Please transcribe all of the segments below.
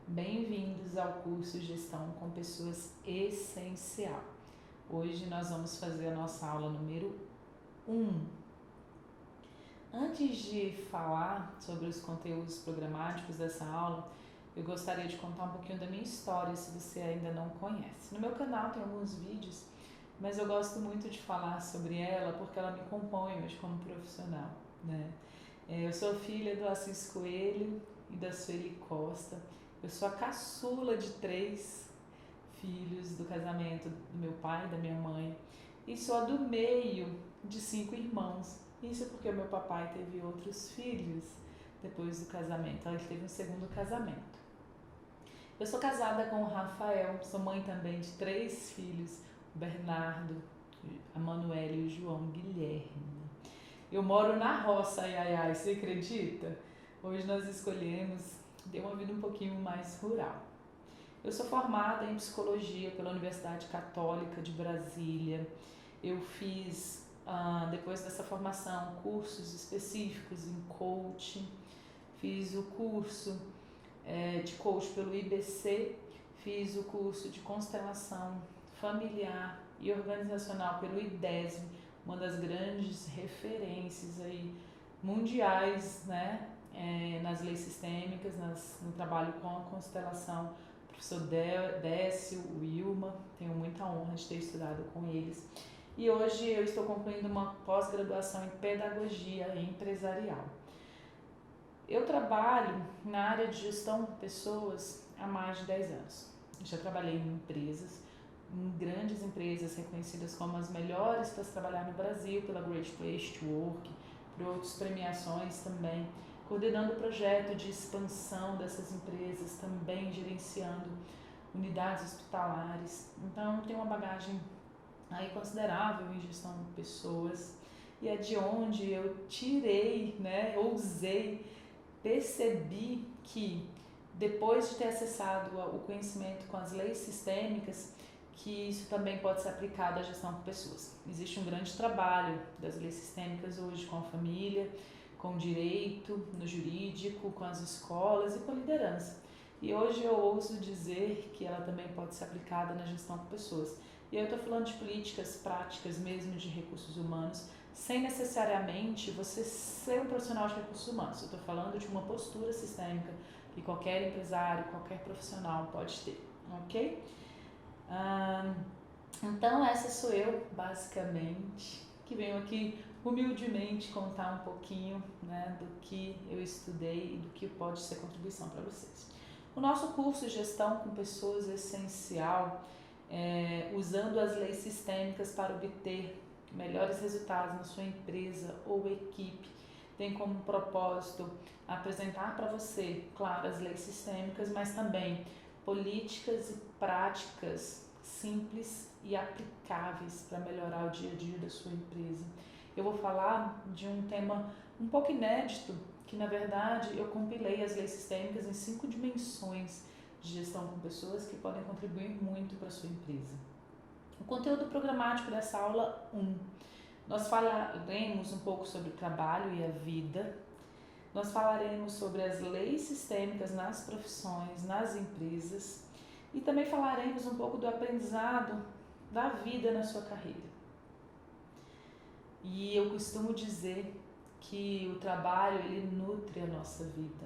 Bem-vindos ao curso Gestão com Pessoas Essencial. Hoje nós vamos fazer a nossa aula número 1. Antes de falar sobre os conteúdos programáticos dessa aula, eu gostaria de contar um pouquinho da minha história, se você ainda não conhece. No meu canal tem alguns vídeos, mas eu gosto muito de falar sobre ela porque ela me compõe hoje como profissional, né? Eu sou filha do Assis Coelho e da Sueli Costa. Eu sou a caçula de 3 filhos do casamento do meu pai e da minha mãe. E sou a do meio de 5 irmãos. Isso porque o meu papai teve outros filhos depois do casamento. Ele teve um segundo casamento. Eu sou casada com o Rafael, sou mãe também de 3 filhos, o Bernardo, a Manuela e o João Guilherme. Eu moro na roça, ai, você acredita? Hoje nós escolhemos ter uma vida um pouquinho mais rural. Eu sou formada em psicologia pela Universidade Católica de Brasília. Eu fiz, depois dessa formação, cursos específicos em coaching. Fiz o curso de coach pelo IBC. Fiz o curso de constelação familiar e organizacional pelo IDESM, uma das grandes referências aí mundiais, né, nas leis sistêmicas, no trabalho com a constelação. O professor Décio, o Wilma, tenho muita honra de ter estudado com eles. E hoje eu estou concluindo uma pós-graduação em pedagogia empresarial. Eu trabalho na área de gestão de pessoas há mais de 10 anos. Já trabalhei em empresas, em grandes empresas reconhecidas como as melhores para se trabalhar no Brasil, pela Great Place to Work, por outras premiações também, coordenando o projeto de expansão dessas empresas, também gerenciando unidades hospitalares. Então, tenho uma bagagem aí considerável em gestão de pessoas, e é de onde eu tirei, né, ousei, percebi que depois de ter acessado o conhecimento com as leis sistêmicas, que isso também pode ser aplicado à gestão de pessoas. Existe um grande trabalho das leis sistêmicas hoje com a família, com o direito, no jurídico, com as escolas e com a liderança. E hoje eu ouso dizer que ela também pode ser aplicada na gestão de pessoas. E eu estou falando de políticas práticas mesmo de recursos humanos, sem necessariamente você ser um profissional de recursos humanos. Eu estou falando de uma postura sistêmica que qualquer empresário, qualquer profissional pode ter, ok? Então essa sou eu, basicamente, que venho aqui humildemente contar um pouquinho, né, do que eu estudei e do que pode ser contribuição para vocês. O nosso curso Gestão com Pessoas Essencial, usando as leis sistêmicas para obter melhores resultados na sua empresa ou equipe, tem como propósito apresentar para você, claro, as leis sistêmicas, mas também políticas e práticas simples e aplicáveis para melhorar o dia a dia da sua empresa. Eu vou falar de um tema um pouco inédito, que na verdade eu compilei as leis sistêmicas em 5 dimensões de gestão com pessoas que podem contribuir muito para a sua empresa. O conteúdo programático dessa aula 1. Nós falaremos um pouco sobre o trabalho e a vida. Nós falaremos sobre as leis sistêmicas nas profissões, nas empresas, e também falaremos um pouco do aprendizado da vida na sua carreira. E eu costumo dizer que o trabalho, ele nutre a nossa vida.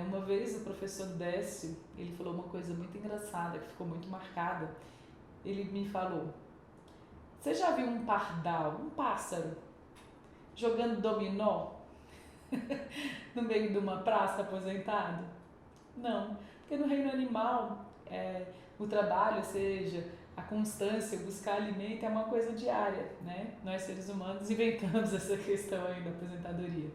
Uma vez o professor Décio, ele falou uma coisa muito engraçada, que ficou muito marcada. Ele me falou: você já viu um pardal, um pássaro, jogando dominó no meio de uma praça aposentada? Não, porque no reino animal o trabalho, ou seja, a constância, buscar alimento é uma coisa diária, né? Nós seres humanos inventamos essa questão aí da aposentadoria.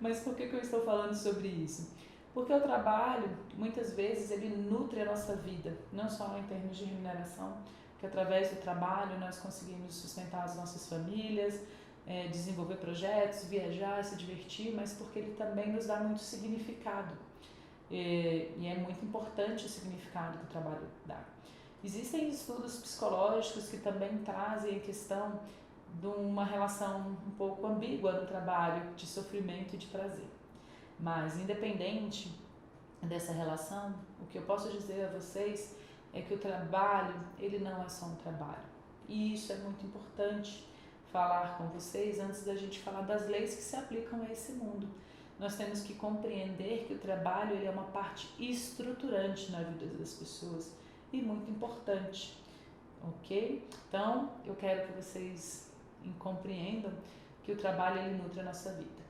Mas por que eu estou falando sobre isso? Porque o trabalho, muitas vezes, ele nutre a nossa vida, não só em termos de remuneração, que através do trabalho nós conseguimos sustentar as nossas famílias, desenvolver projetos, viajar, se divertir, mas porque ele também nos dá muito significado. E é muito importante o significado que o trabalho dá. Existem estudos psicológicos que também trazem a questão de uma relação um pouco ambígua no trabalho, de sofrimento e de prazer. Mas, independente dessa relação, o que eu posso dizer a vocês é que o trabalho, ele não é só um trabalho. E isso é muito importante falar com vocês antes da gente falar das leis que se aplicam a esse mundo. Nós temos que compreender que o trabalho, ele é uma parte estruturante na vida das pessoas e muito importante, ok? Então, eu quero que vocês compreendam que o trabalho, ele nutre a nossa vida.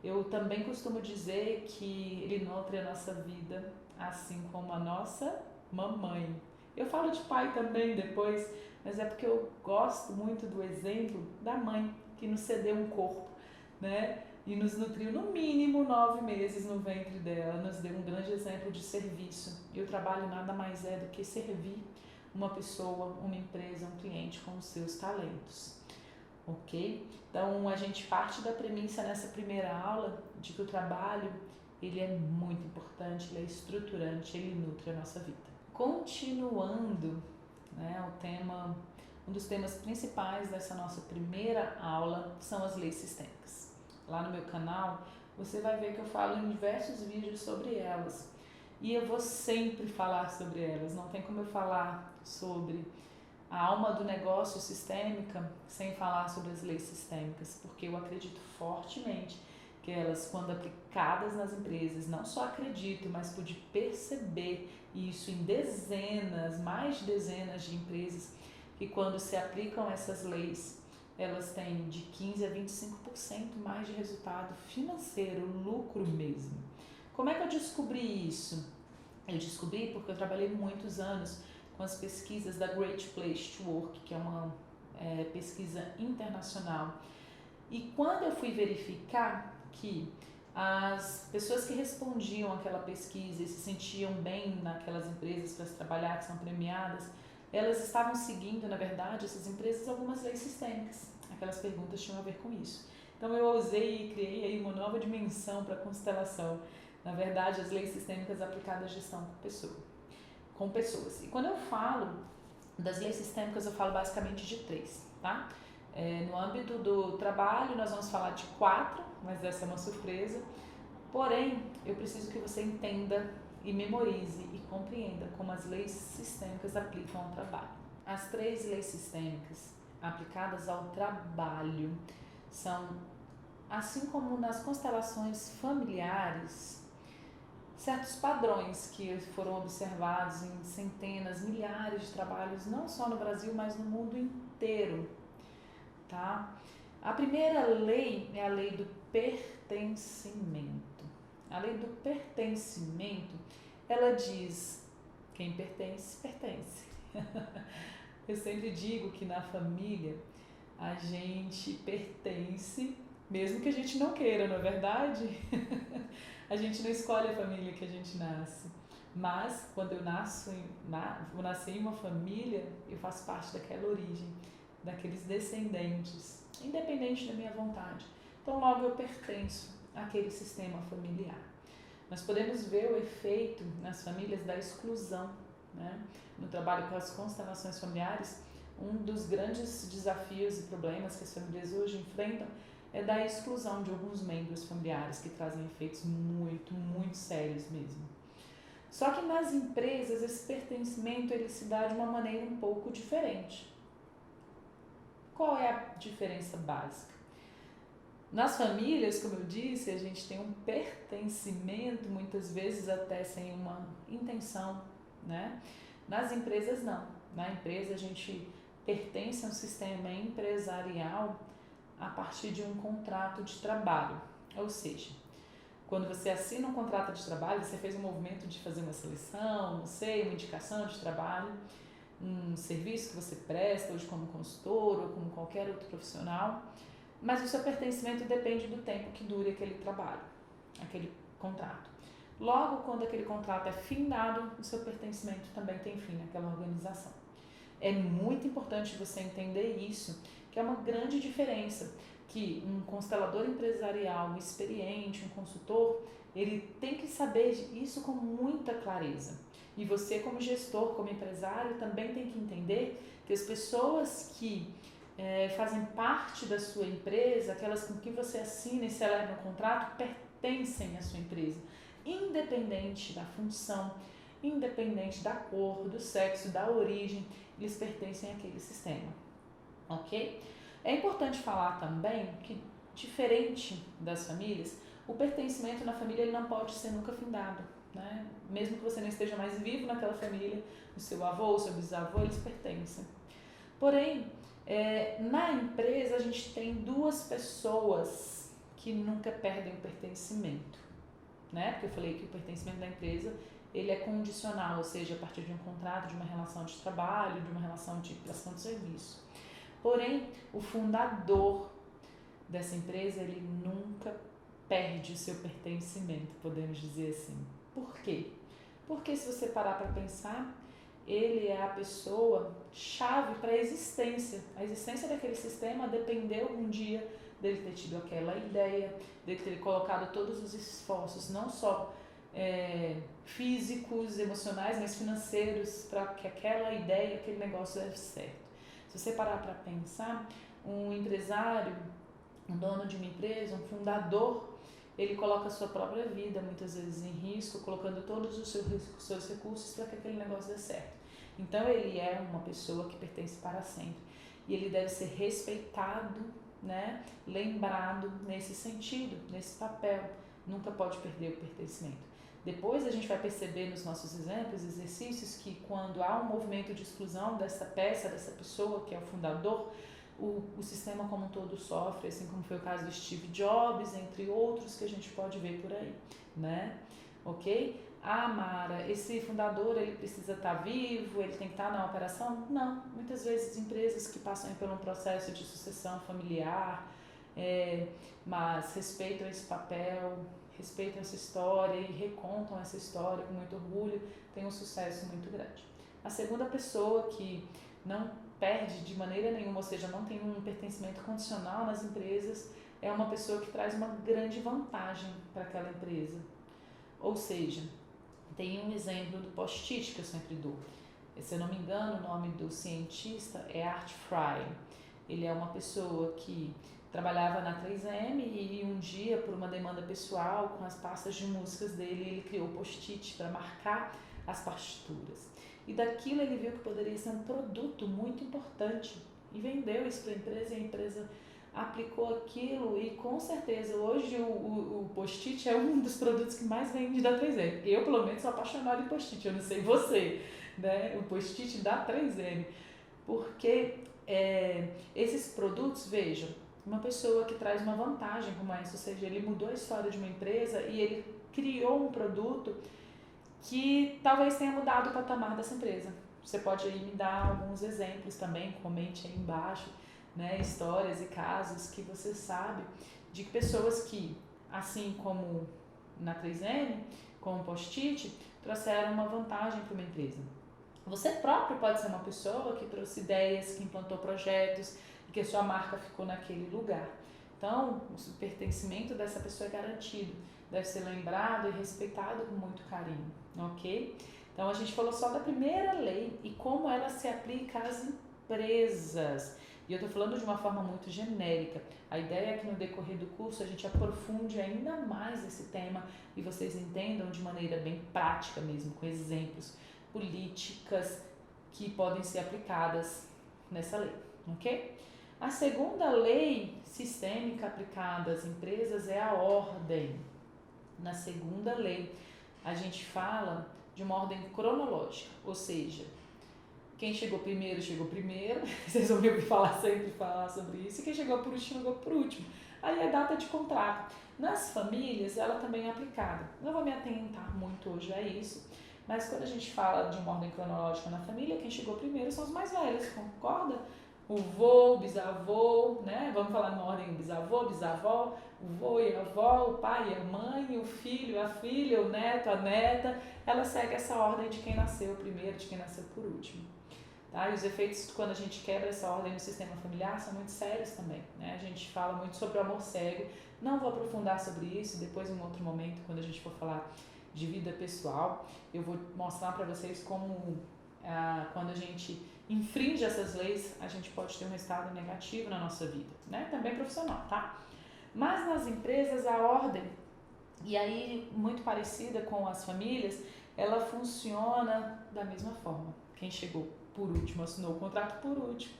Eu também costumo dizer que ele nutre a nossa vida assim como a nossa mamãe. Eu falo de pai também depois, mas é porque eu gosto muito do exemplo da mãe que nos cedeu um corpo, né? E nos nutriu no mínimo 9 meses no ventre dela, nos deu um grande exemplo de serviço. E o trabalho nada mais é do que servir uma pessoa, uma empresa, um cliente com os seus talentos. Ok? Então a gente parte da premissa nessa primeira aula de que o trabalho, ele é muito importante, ele é estruturante, ele nutre a nossa vida. Continuando, né, um dos temas principais dessa nossa primeira aula são as leis sistêmicas. Lá no meu canal você vai ver que eu falo em diversos vídeos sobre elas e eu vou sempre falar sobre elas, não tem como eu falar sobre a alma do negócio sistêmica sem falar sobre as leis sistêmicas, porque eu acredito fortemente que elas, quando aplicadas nas empresas, não só acredito, mas pude perceber isso em dezenas, mais de dezenas de empresas, que quando se aplicam essas leis, elas têm de 15% a 25% mais de resultado financeiro, lucro mesmo. Como é que eu descobri isso? Eu descobri porque eu trabalhei muitos anos com as pesquisas da Great Place to Work, que é uma pesquisa internacional. E quando eu fui verificar que as pessoas que respondiam àquela pesquisa e se sentiam bem naquelas empresas para se trabalhar, que são premiadas, elas estavam seguindo, na verdade, essas empresas, algumas leis sistêmicas. Aquelas perguntas tinham a ver com isso. Então eu ousei e criei aí uma nova dimensão para a constelação. Na verdade, as leis sistêmicas aplicadas à gestão com pessoas. E quando eu falo das leis sistêmicas, eu falo basicamente de 3, tá? No âmbito do trabalho, nós vamos falar de 4, mas essa é uma surpresa. Porém, eu preciso que você entenda e memorize e compreenda como as leis sistêmicas aplicam ao trabalho. As 3 leis sistêmicas aplicadas ao trabalho são, assim como nas constelações familiares, certos padrões que foram observados em centenas, milhares de trabalhos, não só no Brasil, mas no mundo inteiro, tá? A primeira lei é a lei do pertencimento. A lei do pertencimento, ela diz: quem pertence, pertence. Eu sempre digo que na família a gente pertence, mesmo que a gente não queira, não é verdade? A gente não escolhe a família que a gente nasce, mas quando eu nasci em uma família, eu faço parte daquela origem, daqueles descendentes, independente da minha vontade. Então logo eu pertenço àquele sistema familiar. Nós podemos ver o efeito nas famílias da exclusão, né? No trabalho com as constelações familiares, um dos grandes desafios e problemas que as famílias hoje enfrentam é da exclusão de alguns membros familiares, que trazem efeitos muito, muito sérios mesmo. Só que nas empresas esse pertencimento ele se dá de uma maneira um pouco diferente. Qual é a diferença básica? Nas famílias, como eu disse, a gente tem um pertencimento, muitas vezes até sem uma intenção, né? Nas empresas não. Na empresa a gente pertence a um sistema empresarial a partir de um contrato de trabalho. Ou seja, quando você assina um contrato de trabalho, você fez um movimento de fazer uma seleção, não sei, uma indicação de trabalho, um serviço que você presta, hoje como consultor ou como qualquer outro profissional, mas o seu pertencimento depende do tempo que dure aquele trabalho, aquele contrato. Logo, quando aquele contrato é findado, o seu pertencimento também tem fim naquela organização. É muito importante você entender isso, que é uma grande diferença, que um constelador empresarial, um experiente, um consultor, ele tem que saber isso com muita clareza. E você como gestor, como empresário, também tem que entender que as pessoas que fazem parte da sua empresa, aquelas com quem você assina e celebra um contrato, pertencem à sua empresa. independente da função, independente da cor, do sexo, da origem, eles pertencem àquele sistema, ok? É importante falar também que, diferente das famílias, o pertencimento na família ele não pode ser nunca findado, né? Mesmo que você não esteja mais vivo naquela família, o seu avô, o seu bisavô, eles pertencem. Porém, na empresa a gente tem duas pessoas que nunca perdem o pertencimento, né? Porque eu falei que o pertencimento da empresa ele é condicional, ou seja, a partir de um contrato, de uma relação de trabalho, de uma relação de prestação de serviço. Porém, o fundador dessa empresa, ele nunca perde o seu pertencimento, podemos dizer assim. Por quê? Porque se você parar para pensar, ele é a pessoa chave para a existência. A existência daquele sistema dependeu um dia dele ter tido aquela ideia, dele ter colocado todos os esforços, não só físicos, emocionais, mas financeiros, para que aquela ideia, aquele negócio desse certo. Se você parar para pensar, um empresário, um dono de uma empresa, um fundador, ele coloca a sua própria vida muitas vezes em risco, colocando todos os seus recursos para que aquele negócio dê certo. Então ele é uma pessoa que pertence para sempre e ele deve ser respeitado, né? Lembrado nesse sentido, nesse papel, nunca pode perder o pertencimento. Depois a gente vai perceber nos nossos exemplos, exercícios, que quando há um movimento de exclusão dessa peça, dessa pessoa que é o fundador, o sistema como um todo sofre, assim como foi o caso do Steve Jobs, entre outros que a gente pode ver por aí, né? Ok? Ah, Mara, esse fundador, ele precisa estar vivo, ele tem que estar na operação? Não. Muitas vezes empresas que passam por um processo de sucessão familiar, mas respeitam esse papel, respeitam essa história e recontam essa história com muito orgulho, tem um sucesso muito grande. A segunda pessoa que não perde de maneira nenhuma, ou seja, não tem um pertencimento condicional nas empresas, é uma pessoa que traz uma grande vantagem para aquela empresa. Ou seja, tem um exemplo do post-it que eu sempre dou. Se eu não me engano, o nome do cientista é Art Fry. Ele é uma pessoa que trabalhava na 3M e um dia, por uma demanda pessoal, com as pastas de músicas dele, ele criou post-it para marcar as partituras. E daquilo ele viu que poderia ser um produto muito importante e vendeu isso para a empresa e a empresa aplicou aquilo e com certeza hoje o post-it é um dos produtos que mais vende da 3M. Eu, pelo menos, sou apaixonada em post-it, eu não sei você, né? O post-it da 3M. Porque esses produtos, vejam, uma pessoa que traz uma vantagem como essa, ou seja, ele mudou a história de uma empresa e ele criou um produto que talvez tenha mudado o patamar dessa empresa. Você pode aí me dar alguns exemplos também, comente aí embaixo, né, histórias e casos que você sabe de pessoas que, assim como na 3M, com o post-it, trouxeram uma vantagem para uma empresa. Você próprio pode ser uma pessoa que trouxe ideias, que implantou projetos e que a sua marca ficou naquele lugar. Então, o pertencimento dessa pessoa é garantido, deve ser lembrado e respeitado com muito carinho, ok? Então, a gente falou só da primeira lei e como ela se aplica às empresas. E eu estou falando de uma forma muito genérica. A ideia é que no decorrer do curso a gente aprofunde ainda mais esse tema e vocês entendam de maneira bem prática mesmo, com exemplos, políticas que podem ser aplicadas nessa lei, ok? A segunda lei sistêmica aplicada às empresas é a ordem. Na segunda lei, a gente fala de uma ordem cronológica, ou seja, quem chegou primeiro, vocês vão me sempre falar sobre isso, e quem chegou por último. Aí é data de contrato. Nas famílias, ela também é aplicada. Não vou me atentar muito hoje a isso, mas quando a gente fala de uma ordem cronológica na família, quem chegou primeiro são os mais velhos, concorda? O vô, o bisavô, né? Vamos falar numa ordem bisavô, bisavó, o vô e a avó, o pai e a mãe, o filho, a filha, o neto, a neta. Ela segue essa ordem de quem nasceu primeiro, de quem nasceu por último. Tá? E os efeitos quando a gente quebra essa ordem no sistema familiar são muito sérios também, né? A gente fala muito sobre o amor cego. Não vou aprofundar sobre isso, depois em um outro momento, quando a gente for falar de vida pessoal, eu vou mostrar para vocês como quando a gente infringe essas leis, a gente pode ter um resultado negativo na nossa vida, né? Também profissional, tá? Mas nas empresas a ordem E aí, muito parecida com as famílias, ela funciona da mesma forma. Quem chegou por último assinou o contrato por último.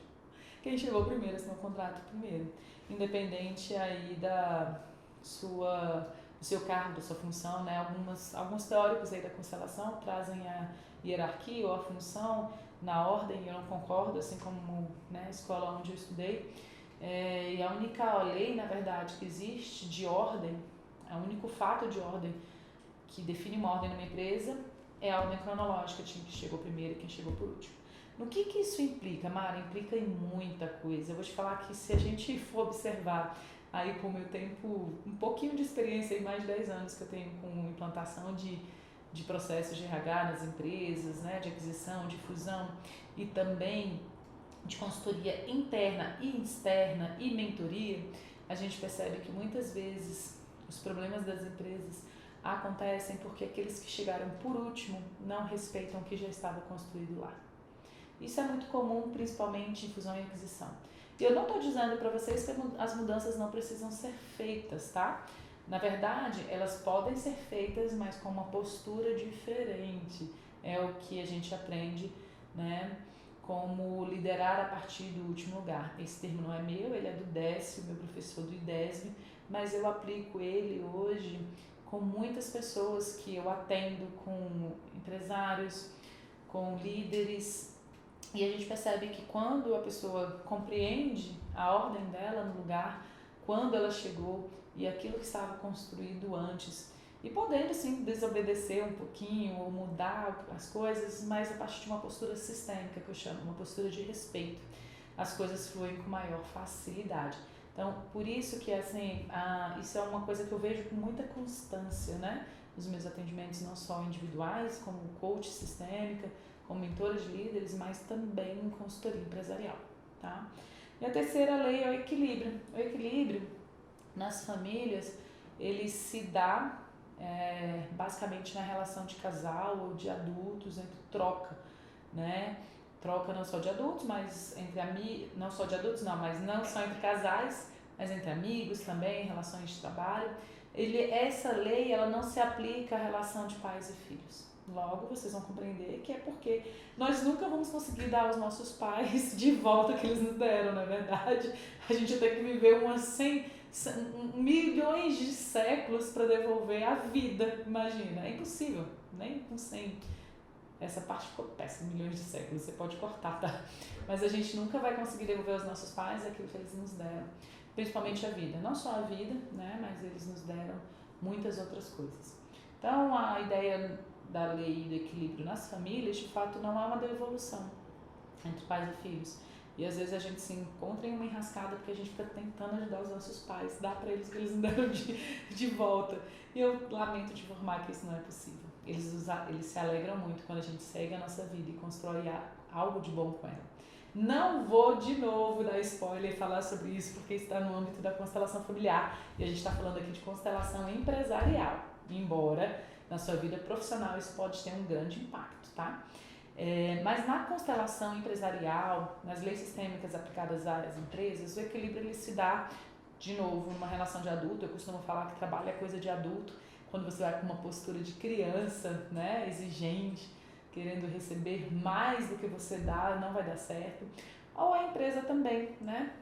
Quem chegou primeiro assinou o contrato primeiro. Independente aí do seu cargo, da sua função, né? Alguns teóricos aí da constelação trazem a hierarquia ou a função na ordem, eu não concordo, assim como, né, a escola onde eu estudei. E a única lei, na verdade, que existe de ordem, o único fato de ordem que define uma ordem numa empresa é a ordem cronológica, quem chegou primeiro e quem chegou por último. No que isso implica, Mara? Implica em muita coisa. Eu vou te falar que se a gente for observar aí com o meu tempo, um pouquinho de experiência, aí mais de 10 anos que eu tenho com implantação de processos de RH nas empresas, né, de aquisição, de fusão e também de consultoria interna e externa e mentoria, a gente percebe que muitas vezes os problemas das empresas acontecem porque aqueles que chegaram por último não respeitam o que já estava construído lá. Isso é muito comum, principalmente em fusão e aquisição. E eu não estou dizendo para vocês que as mudanças não precisam ser feitas, tá? Na verdade, elas podem ser feitas, mas com uma postura diferente. É o que a gente aprende, né? Como liderar a partir do último lugar. Esse termo não é meu, ele é do Décio, meu professor do IDESB, mas eu aplico ele hoje com muitas pessoas que eu atendo, com empresários, com líderes, e a gente percebe que quando a pessoa compreende a ordem dela no lugar, quando ela chegou e aquilo que estava construído antes, e podendo sim desobedecer um pouquinho ou mudar as coisas, mas a partir de uma postura sistêmica, que eu chamo, uma postura de respeito, as coisas fluem com maior facilidade. Então, por isso que assim, isso é uma coisa que eu vejo com muita constância, né? Nos meus atendimentos, não só individuais, como coach sistêmica, como mentora de líderes, mas também em consultoria empresarial, tá? E a terceira lei é o equilíbrio. O equilíbrio nas famílias, ele se dá basicamente na relação de casal ou de adultos, entre troca, né? Troca não só de adultos, mas entre amigos, não só de adultos não, mas não só entre casais, mas entre amigos também, relações de trabalho. Essa lei, ela não se aplica à relação de pais e filhos. Logo, vocês vão compreender que é porque nós nunca vamos conseguir dar aos nossos pais de volta o que eles nos deram, na verdade. A gente tem que viver milhões de séculos para devolver a vida, imagina. É impossível, nem com 100. Essa parte ficou péssima, milhões de séculos, você pode cortar, tá? Mas a gente nunca vai conseguir devolver aos nossos pais aquilo que eles nos deram, principalmente a vida. Não só a vida, né? Mas eles nos deram muitas outras coisas. Então, a ideia da lei do equilíbrio nas famílias, de fato, não é uma devolução entre pais e filhos. E às vezes a gente se encontra em uma enrascada porque a gente fica tentando ajudar os nossos pais, dar para eles o que eles não deram de volta. E eu lamento te informar que isso não é possível. Eles se alegram muito quando a gente segue a nossa vida e constrói algo de bom com ela. Não vou de novo dar spoiler e falar sobre isso porque está no âmbito da constelação familiar e a gente está falando aqui de constelação empresarial, embora na sua vida profissional isso pode ter um grande impacto, tá? Mas na constelação empresarial, nas leis sistêmicas aplicadas às empresas, o equilíbrio ele se dá, de novo, numa relação de adulto. Eu costumo falar que trabalho é coisa de adulto, quando você vai com uma postura de criança, né, exigente, querendo receber mais do que você dá, não vai dar certo. Ou a empresa também, né?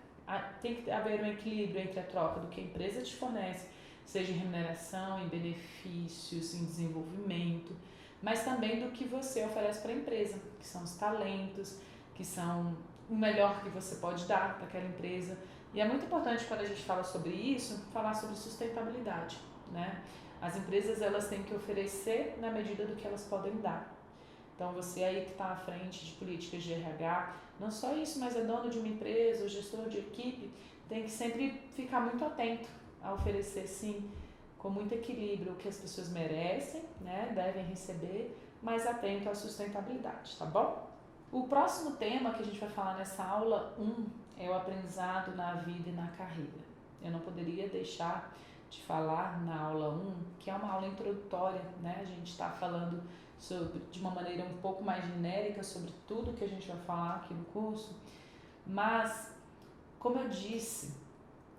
Tem que haver um equilíbrio entre a troca do que a empresa te fornece, seja em remuneração, em benefícios, em desenvolvimento, mas também do que você oferece para a empresa, que são os talentos, que são o melhor que você pode dar para aquela empresa. E é muito importante, quando a gente fala sobre isso, falar sobre sustentabilidade, né? As empresas, elas têm que oferecer na medida do que elas podem dar. Então, você aí que está à frente de políticas de RH, não só isso, mas é dono de uma empresa, o gestor de equipe, tem que sempre ficar muito atento a oferecer, sim, com muito equilíbrio, o que as pessoas merecem, né, devem receber, mas atento à sustentabilidade, tá bom? O próximo tema que a gente vai falar nessa aula 1 é o aprendizado na vida e na carreira. Eu não poderia deixar de falar na aula 1, que é uma aula introdutória, né? A gente está falando de uma maneira um pouco mais genérica sobre tudo que a gente vai falar aqui no curso, mas, como eu disse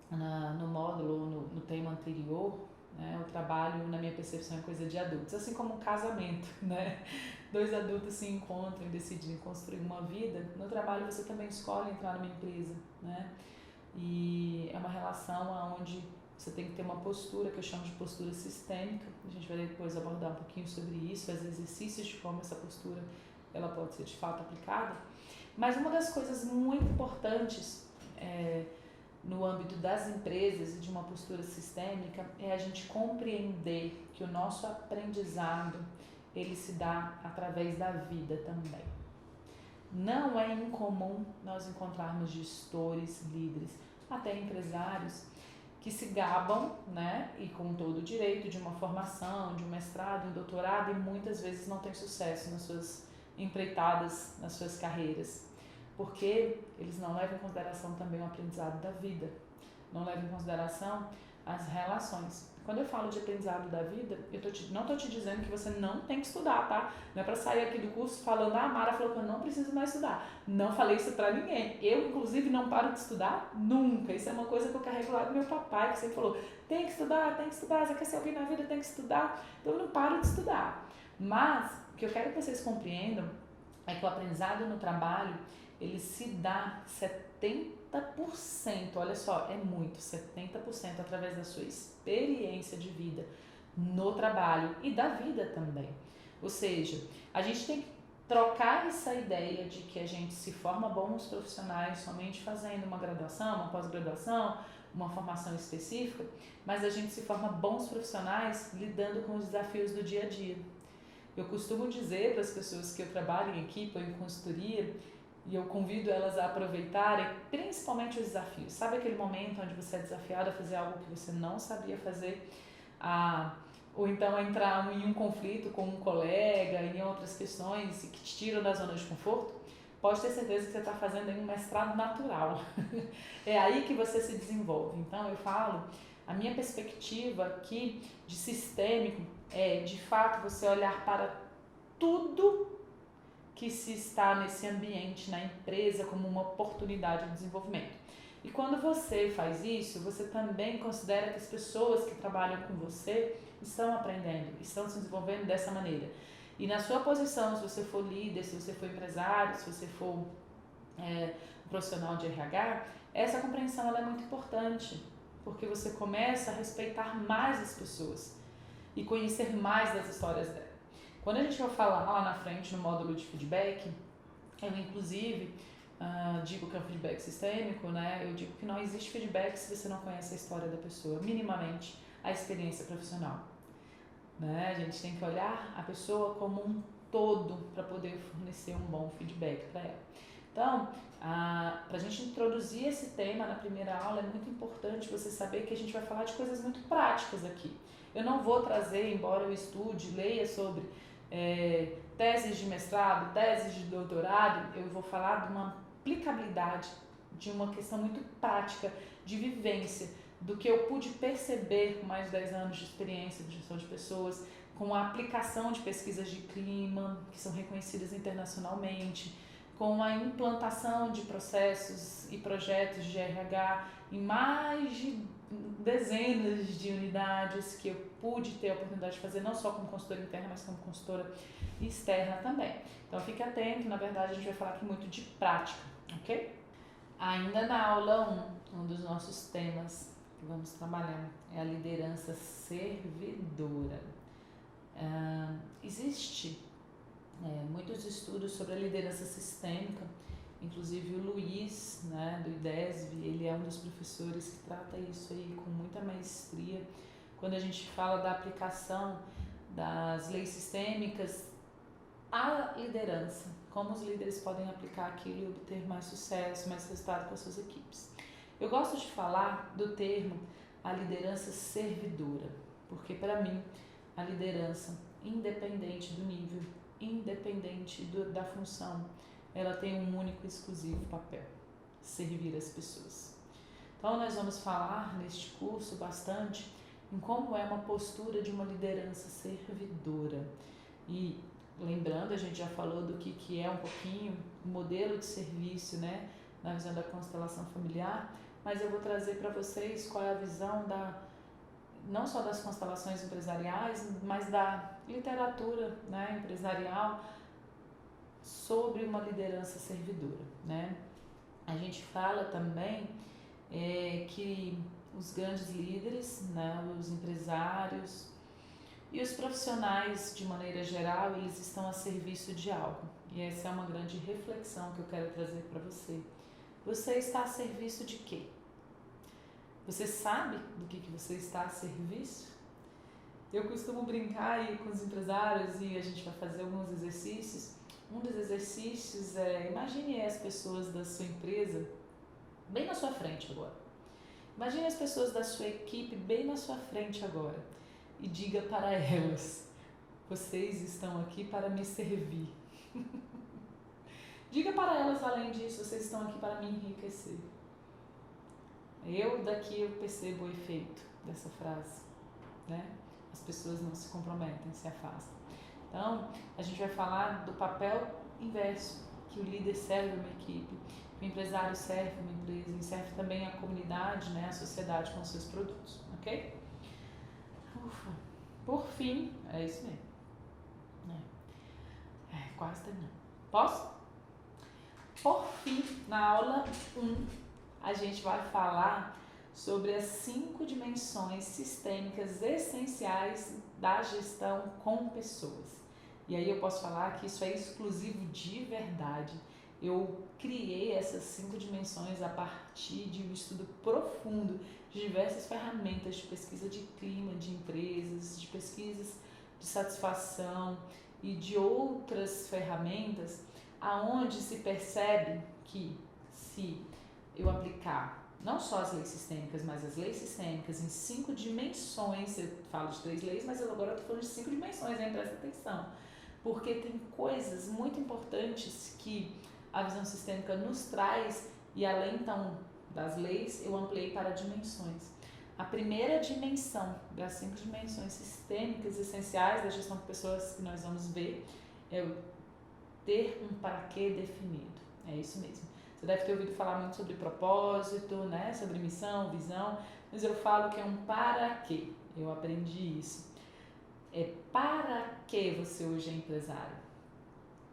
no módulo, no tema anterior, né? O trabalho, na minha percepção, é coisa de adultos, assim como um casamento, né? Dois adultos se encontram e decidem construir uma vida. No trabalho você também escolhe entrar numa empresa, né? E é uma relação onde você tem que ter uma postura, que eu chamo de postura sistêmica. A gente vai depois abordar um pouquinho sobre isso, fazer exercícios de como essa postura ela pode ser de fato aplicada. Mas uma das coisas muito importantes no âmbito das empresas e de uma postura sistêmica é a gente compreender que o nosso aprendizado ele se dá através da vida também. Não é incomum nós encontrarmos gestores, líderes, até empresários que se gabam, né, e com todo o direito de uma formação, de um mestrado, um doutorado, e muitas vezes não têm sucesso nas suas empreitadas, nas suas carreiras, porque eles não levam em consideração também o aprendizado da vida, não levam em consideração as relações. Quando eu falo de aprendizado da vida, não estou te dizendo que você não tem que estudar, tá? Não é para sair aqui do curso falando, a Mara falou que eu não preciso mais estudar. Não falei isso para ninguém. Eu, inclusive, não paro de estudar nunca. Isso é uma coisa que eu carrego lá do meu papai, que sempre falou, tem que estudar, você quer ser alguém na vida, tem que estudar. Então eu não paro de estudar. Mas o que eu quero que vocês compreendam é que o aprendizado no trabalho, ele se dá 70%, olha só, é muito, 70% através da sua experiência de vida no trabalho e da vida também. Ou seja, a gente tem que trocar essa ideia de que a gente se forma bons profissionais somente fazendo uma graduação, uma pós-graduação, uma formação específica, mas a gente se forma bons profissionais lidando com os desafios do dia a dia. Eu costumo dizer para as pessoas que eu trabalho em equipe ou em consultoria, e eu convido elas a aproveitarem principalmente os desafios. Sabe aquele momento onde você é desafiado a fazer algo que você não sabia fazer? Ou então a entrar em um conflito com um colega, em outras questões que te tiram da zona de conforto? Pode ter certeza que você está fazendo aí um mestrado natural. É aí que você se desenvolve. Então eu falo, a minha perspectiva aqui de sistêmico é de fato você olhar para tudo que se está nesse ambiente, na empresa, como uma oportunidade de desenvolvimento. E quando você faz isso, você também considera que as pessoas que trabalham com você estão aprendendo, estão se desenvolvendo dessa maneira. E na sua posição, se você for líder, se você for empresário, se você for um profissional de RH, essa compreensão ela é muito importante, porque você começa a respeitar mais as pessoas e conhecer mais das histórias delas. Quando a gente vai falar lá na frente no módulo de feedback, eu inclusive digo que é um feedback sistêmico, né? Eu digo que não existe feedback se você não conhece a história da pessoa, minimamente a experiência profissional. Né? A gente tem que olhar a pessoa como um todo para poder fornecer um bom feedback para ela. Então, para a gente introduzir esse tema na primeira aula, é muito importante você saber que a gente vai falar de coisas muito práticas aqui. Eu não vou trazer, embora eu estude, leia sobre teses de mestrado, teses de doutorado, eu vou falar de uma aplicabilidade, de uma questão muito prática, de vivência, do que eu pude perceber com mais de 10 anos de experiência de gestão de pessoas, com a aplicação de pesquisas de clima, que são reconhecidas internacionalmente, com a implantação de processos e projetos de RH em mais de dezenas de unidades que eu pude ter a oportunidade de fazer, não só como consultora interna, mas como consultora externa também. Então fique atento, na verdade a gente vai falar aqui muito de prática, ok? Ainda na aula 1, um dos nossos temas que vamos trabalhar é a liderança servidora. Existe muitos estudos sobre a liderança sistêmica, inclusive o Luiz, né, do IDESV, ele é um dos professores que trata isso aí com muita maestria, quando a gente fala da aplicação das leis sistêmicas à liderança, como os líderes podem aplicar aquilo e obter mais sucesso, mais resultado com as suas equipes. Eu gosto de falar do termo a liderança servidora, porque para mim a liderança, independente do nível, independente da função, ela tem um único e exclusivo papel: servir as pessoas. Então nós vamos falar neste curso bastante em como é uma postura de uma liderança servidora. E lembrando, a gente já falou do que é um pouquinho o modelo de serviço, né, na visão da constelação familiar, mas eu vou trazer para vocês qual é a visão não só das constelações empresariais, mas da literatura, né, empresarial sobre uma liderança servidora, né? A gente fala também que os grandes líderes, né, os empresários e os profissionais de maneira geral, eles estão a serviço de algo. E essa é uma grande reflexão que eu quero trazer para você. Você está a serviço de quê? Você sabe do que você está a serviço? Eu costumo brincar aí com os empresários e a gente vai fazer alguns exercícios. Um dos exercícios é, imagine as pessoas da sua empresa bem na sua frente agora. Imagine as pessoas da sua equipe bem na sua frente agora e diga para elas: vocês estão aqui para me servir. Diga para elas, além disso, vocês estão aqui para me enriquecer. Daqui eu percebo o efeito dessa frase, né? As pessoas não se comprometem, se afastam. Então, a gente vai falar do papel inverso, que o líder serve uma equipe, que o empresário serve uma empresa e serve também a comunidade, né, a sociedade com os seus produtos, ok? Ufa. Por fim, é isso mesmo. Quase terminando. Posso? Por fim, na aula 1, a gente vai falar sobre as 5 dimensões sistêmicas essenciais da gestão com pessoas. E aí eu posso falar que isso é exclusivo de verdade. Eu criei essas 5 dimensões a partir de um estudo profundo de diversas ferramentas de pesquisa de clima de empresas, de pesquisas de satisfação e de outras ferramentas, aonde se percebe que se eu aplicar não só as leis sistêmicas, mas as leis sistêmicas em 5 dimensões, eu falo de 3 leis, mas agora eu estou falando de 5 dimensões, hein? Presta atenção, porque tem coisas muito importantes que a visão sistêmica nos traz e além então das leis, eu ampliei para dimensões. A primeira dimensão das 5 dimensões sistêmicas essenciais da gestão com pessoas que nós vamos ver é o ter um para quê definido. É isso mesmo. Você deve ter ouvido falar muito sobre propósito, né? Sobre missão, visão, mas eu falo que é um para quê. Eu aprendi isso. É para que você hoje é empresário?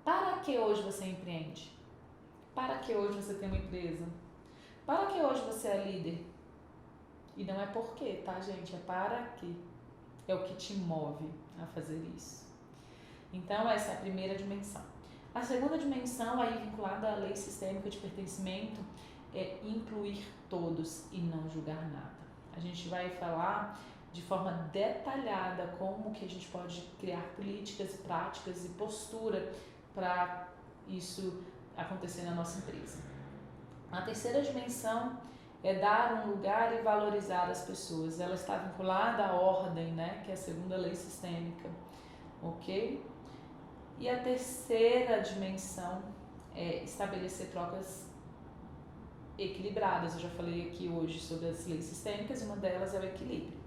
Para que hoje você empreende? Para que hoje você tem uma empresa? Para que hoje você é líder? E não é por quê, tá, gente? É para quê. É o que te move a fazer isso. Então, essa é a primeira dimensão. A segunda dimensão, aí vinculada à lei sistêmica de pertencimento, é incluir todos e não julgar nada. A gente vai falar de forma detalhada como que a gente pode criar políticas, práticas e postura para isso acontecer na nossa empresa. A terceira dimensão é dar um lugar e valorizar as pessoas. Ela está vinculada à ordem, né, que é a segunda lei sistêmica, ok? E a terceira dimensão é estabelecer trocas equilibradas. Eu já falei aqui hoje sobre as leis sistêmicas e uma delas é o equilíbrio.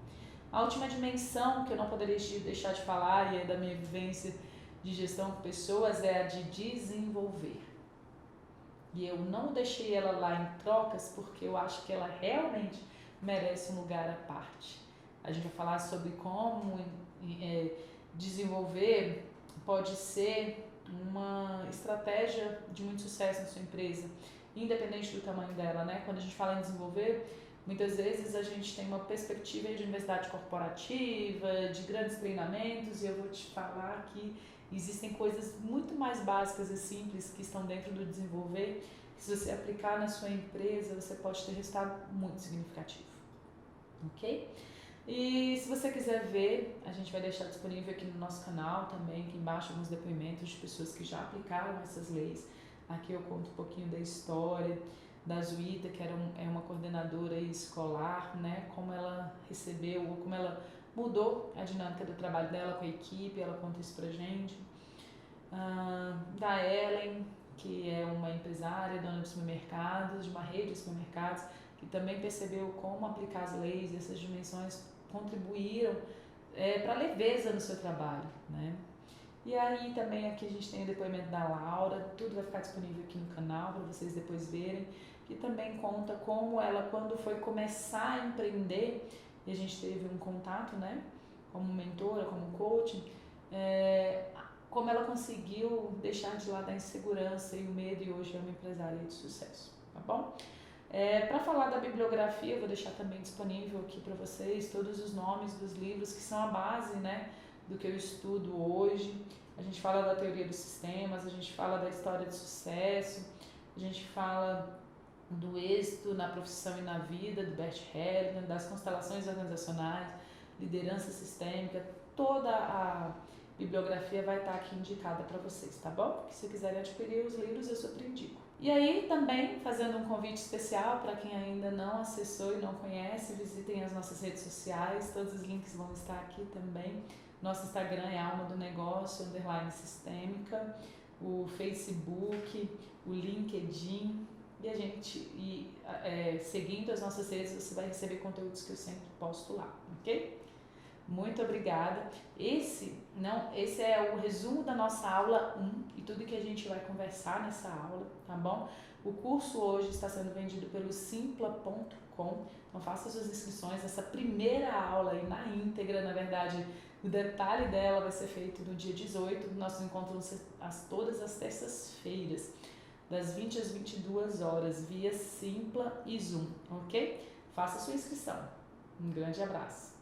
A última dimensão que eu não poderia deixar de falar e é da minha vivência de gestão com pessoas é a de desenvolver. E eu não deixei ela lá em trocas porque eu acho que ela realmente merece um lugar à parte. A gente vai falar sobre como desenvolver pode ser uma estratégia de muito sucesso na sua empresa, independente do tamanho dela, né? Quando a gente fala em desenvolver, muitas vezes a gente tem uma perspectiva de universidade corporativa, de grandes treinamentos, e eu vou te falar que existem coisas muito mais básicas e simples que estão dentro do desenvolver, que se você aplicar na sua empresa, você pode ter resultado muito significativo, ok? E se você quiser ver, a gente vai deixar disponível aqui no nosso canal também, aqui embaixo, alguns depoimentos de pessoas que já aplicaram essas leis. Aqui eu conto um pouquinho da história da Zuíta, que é uma coordenadora escolar, né? Como ela recebeu, ou como ela mudou a dinâmica do trabalho dela com a equipe, ela conta isso pra gente. Da Ellen, que é uma empresária, dona de supermercados, de uma rede de supermercados, que também percebeu como aplicar as leis e essas dimensões contribuíram para a leveza no seu trabalho, né? E aí também aqui a gente tem o depoimento da Laura, tudo vai ficar disponível aqui no canal para vocês depois verem, que também conta como ela, quando foi começar a empreender, e a gente teve um contato, né, como mentora, como coach, como ela conseguiu deixar de lado a insegurança e o medo e hoje é uma empresária de sucesso, tá bom? Para falar da bibliografia, eu vou deixar também disponível aqui para vocês todos os nomes dos livros que são a base, né, do que eu estudo hoje. A gente fala da teoria dos sistemas, a gente fala da história de sucesso, a gente fala do êxito na profissão e na vida, do Bert Hellinger, das constelações organizacionais, liderança sistêmica, toda a bibliografia vai estar aqui indicada para vocês, tá bom? Se quiserem adquirir os livros, eu super indico. E aí também, fazendo um convite especial para quem ainda não acessou e não conhece, visitem as nossas redes sociais, todos os links vão estar aqui também. Nosso Instagram é Alma do Negócio, _sistêmica, o Facebook, o LinkedIn, e a gente, seguindo as nossas redes, você vai receber conteúdos que eu sempre posto lá, ok? Muito obrigada. Esse é o resumo da nossa aula 1 e tudo que a gente vai conversar nessa aula, tá bom? O curso hoje está sendo vendido pelo simpla.com, então faça suas inscrições. Essa primeira aula aí na íntegra, na verdade, o detalhe dela vai ser feito no dia 18, nossos encontros todas as terças-feiras, das 20 às 22 horas, via Simpla e Zoom, ok? Faça sua inscrição. Um grande abraço.